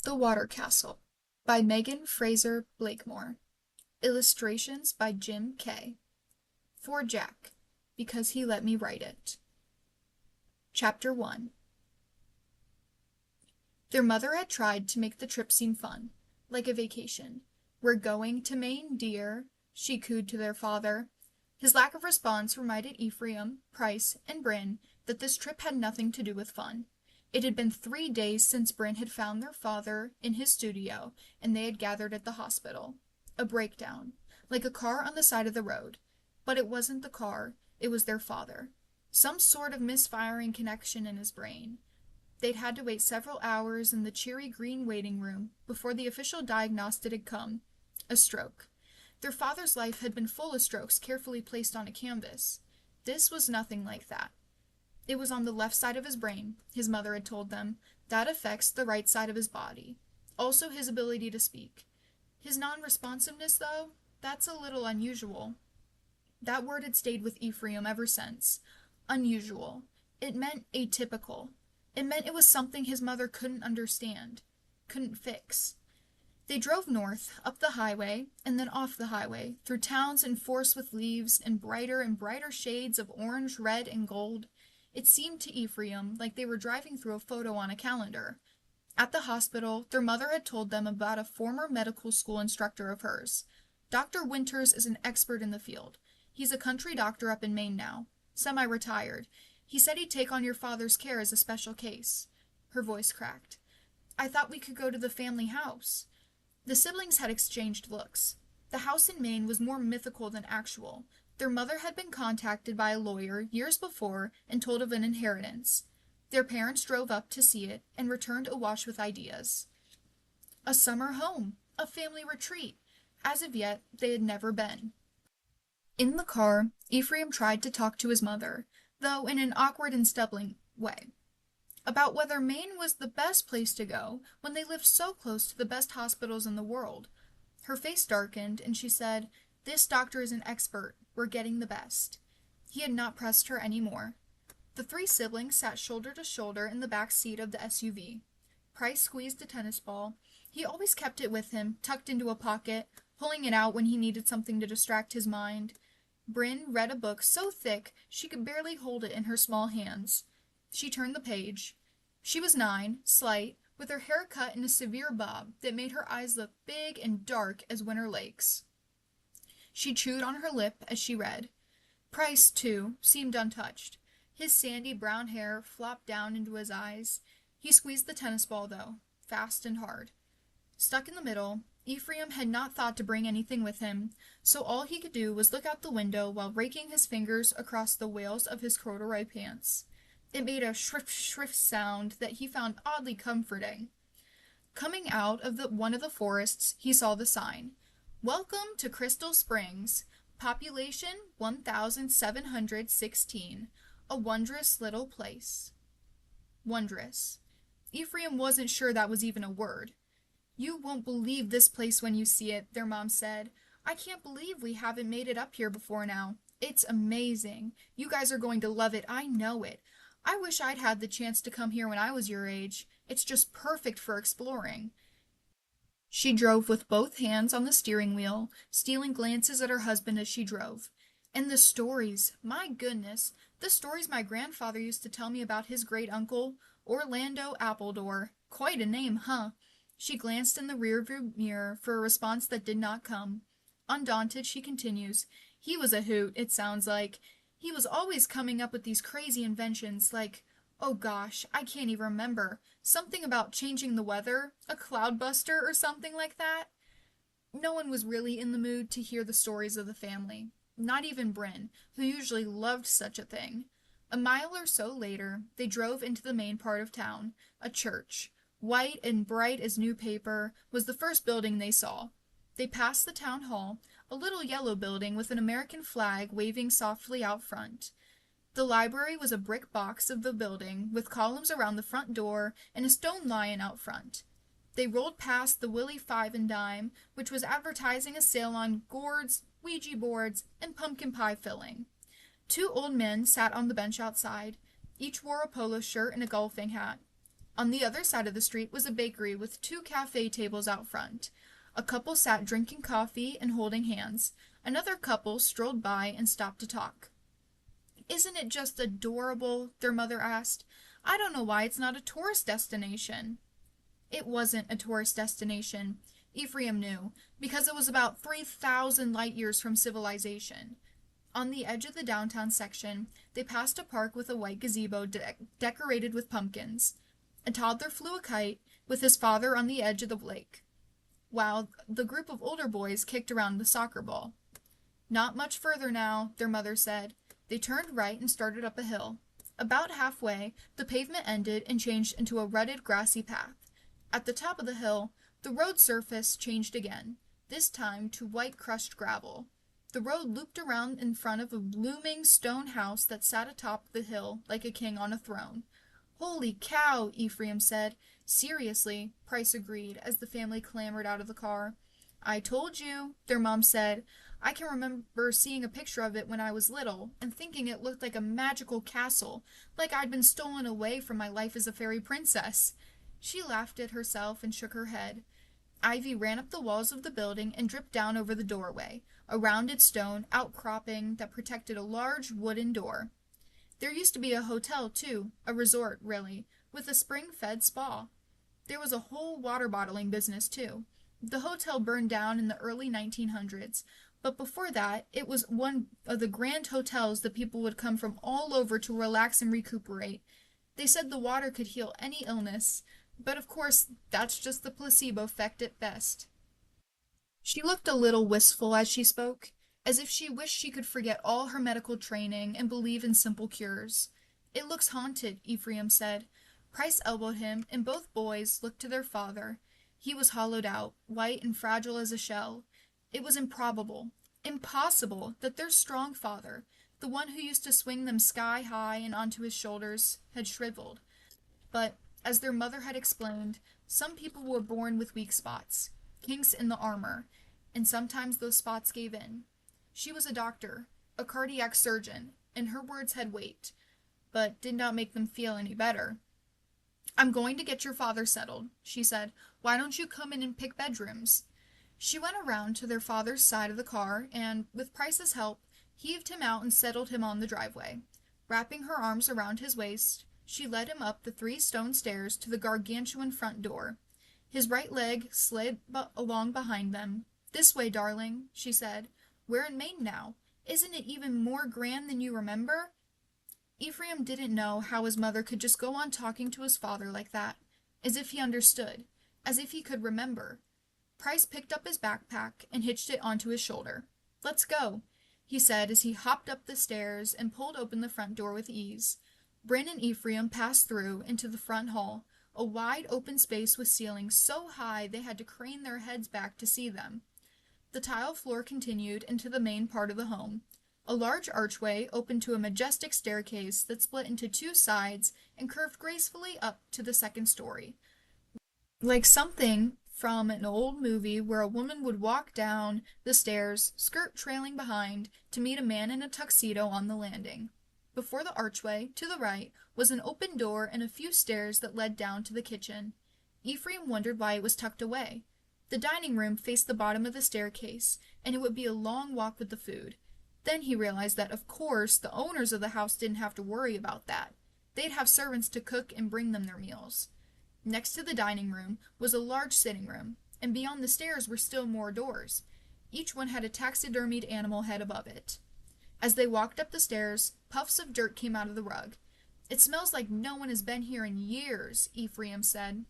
The Water Castle by Megan Frazer Blakemore. Illustrations by Jim Kay. For Jack, because he let me write it. Chapter 1. Their mother had tried to make the trip seem fun, like a vacation. "We're going to Maine, dear," she cooed to their father. His lack of response reminded Ephraim, Price, and Bryn that this trip had nothing to do with fun. It had been 3 days since Bryn had found their father in his studio, and they had gathered at the hospital. A breakdown, like a car on the side of the road. But it wasn't the car, it was their father. Some sort of misfiring connection in his brain. They'd had to wait several hours in the cheery green waiting room before the official diagnostic had come. A stroke. Their father's life had been full of strokes carefully placed on a canvas. This was nothing like that. It was on the left side of his brain, his mother had told them. That affects the right side of his body. Also his ability to speak. His non-responsiveness, though, that's a little unusual. That word had stayed with Ephraim ever since. Unusual. It meant atypical. It meant it was something his mother couldn't understand, couldn't fix. They drove north, up the highway, and then off the highway, through towns enforced with leaves and brighter shades of orange, red, and gold. It seemed to Ephraim like they were driving through a photo on a calendar. At the hospital, their mother had told them about a former medical school instructor of hers. Dr. Winters is an expert in the field. He's a country doctor up in Maine now, semi-retired. He said he'd take on your father's care as a special case. Her voice cracked. I thought we could go to the family house. The siblings had exchanged looks. The house in Maine was more mythical than actual. Their mother had been contacted by a lawyer years before and told of an inheritance. Their parents drove up to see it and returned awash with ideas. A summer home, a family retreat. As of yet, they had never been. In the car, Ephraim tried to talk to his mother, though in an awkward and stumbling way, about whether Maine was the best place to go when they lived so close to the best hospitals in the world. Her face darkened, and she said, "This doctor is an expert. We're getting the best." He had not pressed her any more. The three siblings sat shoulder to shoulder in the back seat of the SUV. Price squeezed a tennis ball. He always kept it with him, tucked into a pocket, pulling it out when he needed something to distract his mind. Bryn read a book so thick she could barely hold it in her small hands. She turned the page. She was 9, slight, with her hair cut in a severe bob that made her eyes look big and dark as winter lakes. She chewed on her lip as she read. Price, too, seemed untouched. His sandy brown hair flopped down into his eyes. He squeezed the tennis ball, though, fast and hard. Stuck in the middle, Ephraim had not thought to bring anything with him, so all he could do was look out the window while raking his fingers across the wails of his corduroy pants. It made a shrift sound that he found oddly comforting. Coming out of one of the forests, he saw the sign. Welcome to Crystal Springs. Population 1,716. A wondrous little place. Wondrous. Ephraim wasn't sure that was even a word. You won't believe this place when you see it, their mom said. I can't believe we haven't made it up here before now. It's amazing. You guys are going to love it, I know it. I wish I'd had the chance to come here when I was your age. It's just perfect for exploring. She drove with both hands on the steering wheel, stealing glances at her husband as she drove. And the stories, my goodness, the stories my grandfather used to tell me about his great-uncle, Orlando Appledore. Quite a name, huh? She glanced in the rearview mirror for a response that did not come. Undaunted, she continues, he was a hoot, it sounds like. He was always coming up with these crazy inventions, like, oh gosh, I can't even remember. Something about changing the weather, a cloudbuster or something like that. No one was really in the mood to hear the stories of the family. Not even Bryn, who usually loved such a thing. A mile or so later, they drove into the main part of town. A church, white and bright as new paper, was the first building they saw. They passed the town hall, a little yellow building with an American flag waving softly out front. The library was a brick box of the building, with columns around the front door and a stone lion out front. They rolled past the Willie Five and Dime, which was advertising a sale on gourds, Ouija boards, and pumpkin pie filling. 2 old men sat on the bench outside. Each wore a polo shirt and a golfing hat. On the other side of the street was a bakery with two cafe tables out front. A couple sat drinking coffee and holding hands. Another couple strolled by and stopped to talk. "Isn't it just adorable?" their mother asked. "I don't know why it's not a tourist destination." It wasn't a tourist destination, Ephraim knew, because it was about 3,000 light years from civilization. On the edge of the downtown section, they passed a park with a white gazebo decorated with pumpkins. A toddler flew a kite, with his father on the edge of the lake, while the group of older boys kicked around the soccer ball. "Not much further now," their mother said. They turned right and started up a hill. About halfway, the pavement ended and changed into a rutted, grassy path. At the top of the hill, the road surface changed again, this time to white crushed gravel. The road looped around in front of a blooming stone house that sat atop the hill like a king on a throne. "Holy cow," Ephraim said. "Seriously," Price agreed as the family clambered out of the car. "I told you," their mom said. "I can remember seeing a picture of it when I was little and thinking it looked like a magical castle, like I'd been stolen away from my life as a fairy princess." She laughed at herself and shook her head. Ivy ran up the walls of the building and dripped down over the doorway, a rounded stone outcropping that protected a large wooden door. There used to be a hotel, too, a resort, really, with a spring-fed spa. There was a whole water bottling business, too. The hotel burned down in the early 1900s, but before that, it was one of the grand hotels that people would come from all over to relax and recuperate. They said the water could heal any illness, but of course, that's just the placebo effect at best. She looked a little wistful as she spoke, as if she wished she could forget all her medical training and believe in simple cures. "It looks haunted," Ephraim said. Price elbowed him, and both boys looked to their father. He was hollowed out, white and fragile as a shell. It was improbable, impossible, that their strong father, the one who used to swing them sky high and onto his shoulders, had shriveled. But, as their mother had explained, some people were born with weak spots, kinks in the armor, and sometimes those spots gave in. She was a doctor, a cardiac surgeon, and her words had weight, but did not make them feel any better. "I'm going to get your father settled," she said. "Why don't you come in and pick bedrooms?" She went around to their father's side of the car and, with Price's help, heaved him out and settled him on the driveway. Wrapping her arms around his waist, she led him up the 3 stone stairs to the gargantuan front door. His right leg slid along behind them. "This way, darling," she said. "We're in Maine now. Isn't it even more grand than you remember?" Ephraim didn't know how his mother could just go on talking to his father like that, as if he understood, as if he could remember. Price picked up his backpack and hitched it onto his shoulder. "Let's go," he said as he hopped up the stairs and pulled open the front door with ease. Bryn and Ephraim passed through into the front hall, a wide open space with ceilings so high they had to crane their heads back to see them. The tile floor continued into the main part of the home. A large archway opened to a majestic staircase that split into 2 sides and curved gracefully up to the second story, like something from an old movie where a woman would walk down the stairs, skirt trailing behind, to meet a man in a tuxedo on the landing. Before the archway, to the right, was an open door and a few stairs that led down to the kitchen. Ephraim wondered why it was tucked away. The dining room faced the bottom of the staircase, and it would be a long walk with the food. Then he realized that, of course, the owners of the house didn't have to worry about that. They'd have servants to cook and bring them their meals. Next to the dining room was a large sitting room, and beyond the stairs were still more doors. Each one had a taxidermied animal head above it. As they walked up the stairs, puffs of dirt came out of the rug. "It smells like no one has been here in years," Ephraim said.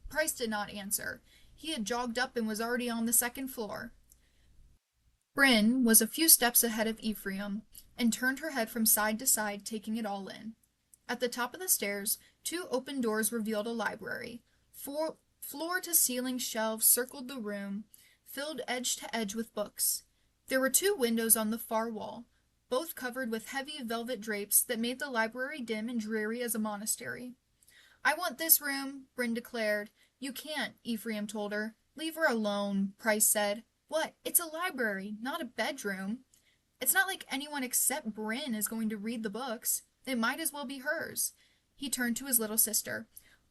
Price did not answer. He had jogged up and was already on the second floor. Bryn was a few steps ahead of Ephraim and turned her head from side to side, taking it all in. At the top of the stairs, 2 open doors revealed a library. Floor-to-ceiling shelves circled the room, filled edge to edge with books. There were 2 windows on the far wall, both covered with heavy velvet drapes that made the library dim and dreary as a monastery. "I want this room," Bryn declared. "You can't," Ephraim told her. "Leave her alone," Price said. "What? It's a library, not a bedroom. It's not like anyone except Bryn is going to read the books. It might as well be hers." He turned to his little sister.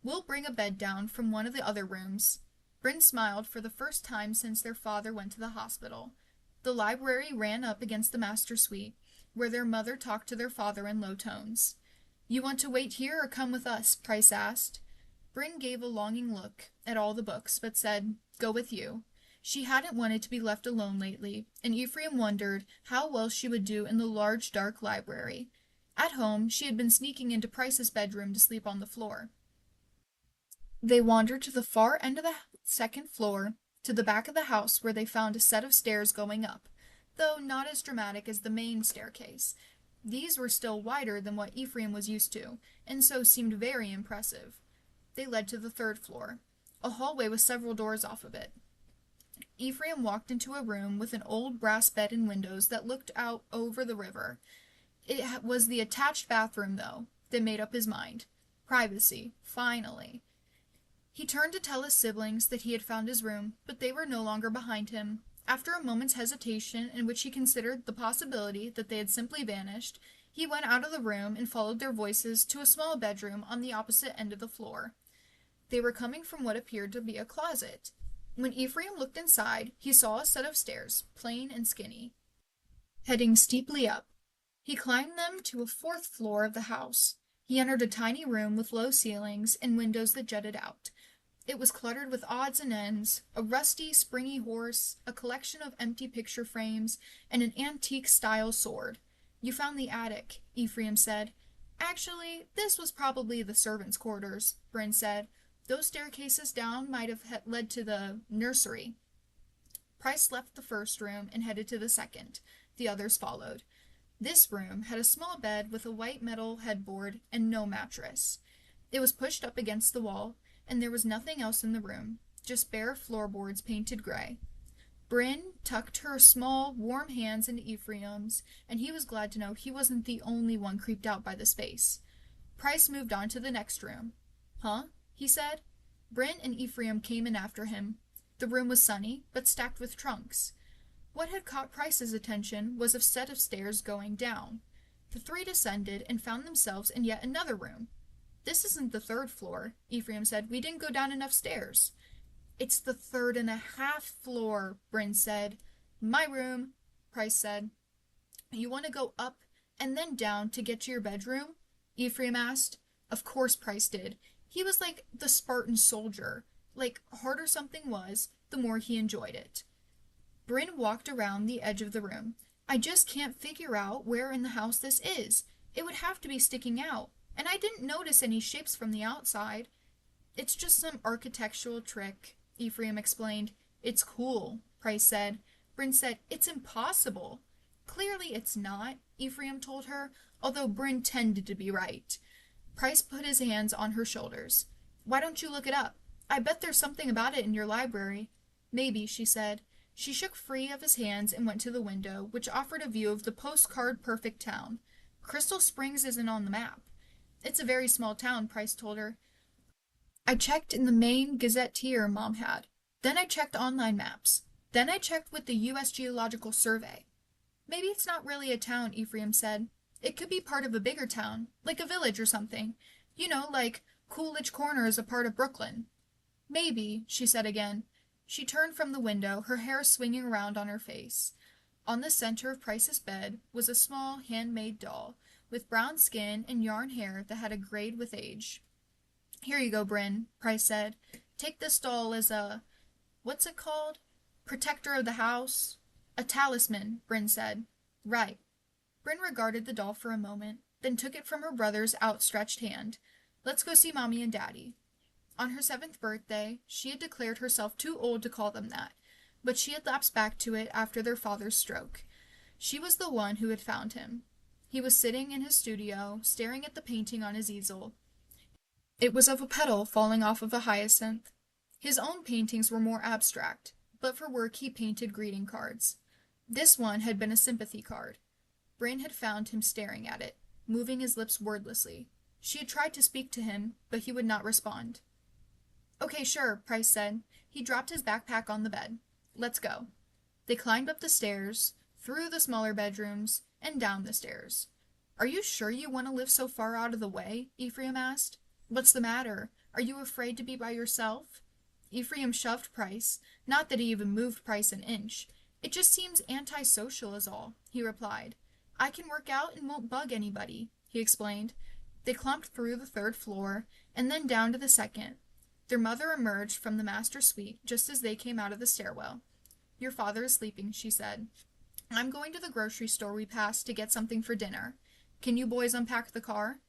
We'll bring a bed down from one of the other rooms. Bryn smiled for the first time since their father went to the hospital. The library ran up against the master suite, where their mother talked to their father in low tones. You want to wait here or come with us? Price asked. Bryn gave a longing look at all the books, but said, Go with you. She hadn't wanted to be left alone lately, and Ephraim wondered how well she would do in the large, dark library. At home, she had been sneaking into Price's bedroom to sleep on the floor. They wandered to the far end of the second floor, to the back of the house where they found a set of stairs going up, though not as dramatic as the main staircase. These were still wider than what Ephraim was used to, and so seemed very impressive. They led to the third floor, a hallway with several doors off of it. Ephraim walked into a room with an old brass bed and windows that looked out over the river. It was the attached bathroom, though, that made up his mind. Privacy, finally. He turned to tell his siblings that he had found his room, but they were no longer behind him. After a moment's hesitation, in which he considered the possibility that they had simply vanished, he went out of the room and followed their voices to a small bedroom on the opposite end of the floor. They were coming from what appeared to be a closet. When Ephraim looked inside, he saw a set of stairs, plain and skinny, heading steeply up. He climbed them to a fourth floor of the house. He entered a tiny room with low ceilings and windows that jutted out. It was cluttered with odds and ends, a rusty, springy horse, a collection of empty picture frames, and an antique-style sword. You found the attic, Ephraim said. Actually, this was probably the servants' quarters, Bryn said. Those staircases down might have led to the nursery. Price left the first room and headed to the second. The others followed. This room had a small bed with a white metal headboard and no mattress. It was pushed up against the wall, and there was nothing else in the room, just bare floorboards painted gray. Bryn tucked her small, warm hands into Ephraim's, and he was glad to know he wasn't the only one creeped out by the space. Price moved on to the next room. Huh? He said. Bryn and Ephraim came in after him. The room was sunny, but stacked with trunks. What had caught Price's attention was a set of stairs going down. The three descended and found themselves in yet another room. This isn't the third floor, Ephraim said. We didn't go down enough stairs. It's the 3.5 floor, Bryn said. My room, Price said. You want to go up and then down to get to your bedroom? Ephraim asked. Of course Price did. He was like the Spartan soldier. Like, harder something was, the more he enjoyed it. Bryn walked around the edge of the room. I just can't figure out where in the house this is. It would have to be sticking out, and I didn't notice any shapes from the outside. It's just some architectural trick, Ephraim explained. It's cool, Price said. Bryn said, It's impossible. Clearly it's not, Ephraim told her, although Bryn tended to be right. Price put his hands on her shoulders. Why don't you look it up? I bet there's something about it in your library. Maybe, she said. She shook free of his hands and went to the window, which offered a view of the postcard-perfect town. Crystal Springs isn't on the map. It's a very small town, Price told her. I checked in the main gazetteer Mom had. Then I checked online maps. Then I checked with the U.S. Geological Survey. Maybe it's not really a town, Ephraim said. It could be part of a bigger town, like a village or something. You know, like Coolidge Corner is a part of Brooklyn. Maybe, she said again. She turned from the window, her hair swinging around on her face. On the center of Price's bed was a small, handmade doll, with brown skin and yarn hair that had grayed with age. Here you go, Bryn, Price said. Take this doll as a... what's it called? Protector of the house? A talisman, Bryn said. Right. Bryn regarded the doll for a moment, then took it from her brother's outstretched hand. Let's go see Mommy and Daddy. On her 7th birthday, she had declared herself too old to call them that, but she had lapsed back to it after their father's stroke. She was the one who had found him. He was sitting in his studio, staring at the painting on his easel. It was of a petal falling off of a hyacinth. His own paintings were more abstract, but for work he painted greeting cards. This one had been a sympathy card. Bryn had found him staring at it, moving his lips wordlessly. She had tried to speak to him, but he would not respond. Okay, sure, Price said. He dropped his backpack on the bed. Let's go. They climbed up the stairs, through the smaller bedrooms, and down the stairs. Are you sure you want to live so far out of the way? Ephraim asked. What's the matter? Are you afraid to be by yourself?" Ephraim shoved Price, not that he even moved Price an inch. "It just seems antisocial is all," he replied. "I can work out and won't bug anybody," he explained. They clumped through the third floor, and then down to the second. Their mother emerged from the master suite just as they came out of the stairwell. "Your father is sleeping," she said. "I'm going to the grocery store we passed to get something for dinner. Can you boys unpack the car?"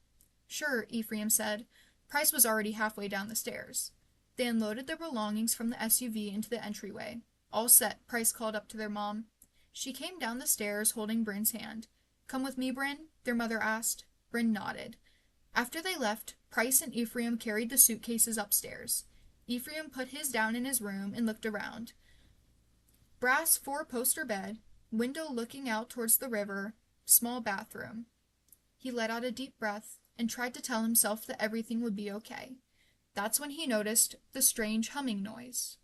"Sure," Ephraim said. Price was already halfway down the stairs. They unloaded their belongings from the SUV into the entryway. "All set," Price called up to their mom. She came down the stairs holding Bryn's hand. "Come with me, Bryn?" their mother asked. Bryn nodded. After they left, Price and Ephraim carried the suitcases upstairs. Ephraim put his down in his room and looked around. Brass four-poster bed, window looking out towards the river, small bathroom. He let out a deep breath and tried to tell himself that everything would be okay. That's when he noticed the strange humming noise.